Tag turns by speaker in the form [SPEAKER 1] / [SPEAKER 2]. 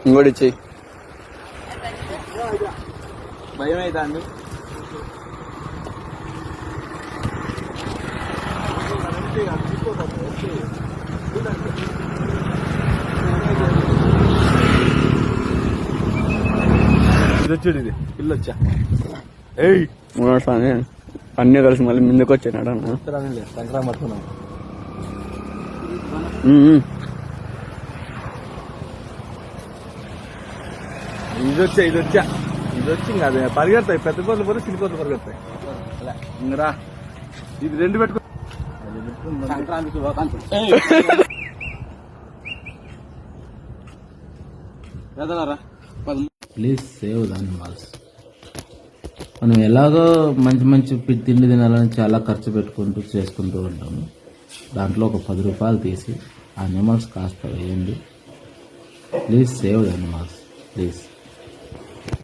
[SPEAKER 1] ఇంకోటి ఇచ్చేయి.
[SPEAKER 2] భయం అవుతుంది. ఇది వచ్చాడు, ఇది పిల్ల వచ్చా.
[SPEAKER 1] అన్నీ కలిసి మళ్ళీ ముందుకు వచ్చాడు అన్న.
[SPEAKER 2] సంక్రాంతి పట్టుకున్నాం. ఇది వచ్చా ఇంకా అదే పరిగెడతాయి. పెద్ద కోట్లు పోతే చిన్న కోట్లు పరిగెడతాయి. ఇంకా ఇది రెండు పెట్టుకో. సంక్రాంతి శుభాకాంక్షలు.
[SPEAKER 3] Please save the animals. మనం ఎలాగో మంచి మంచి తిండి తినాలని చాలా ఖర్చు పెట్టుకుంటూ చేసుకుంటూ ఉంటాము. దాంట్లో ఒక 10 రూపాయలు తీసి ఆ అనిమల్స్ కాస్త వేయండి. Please save the animals please.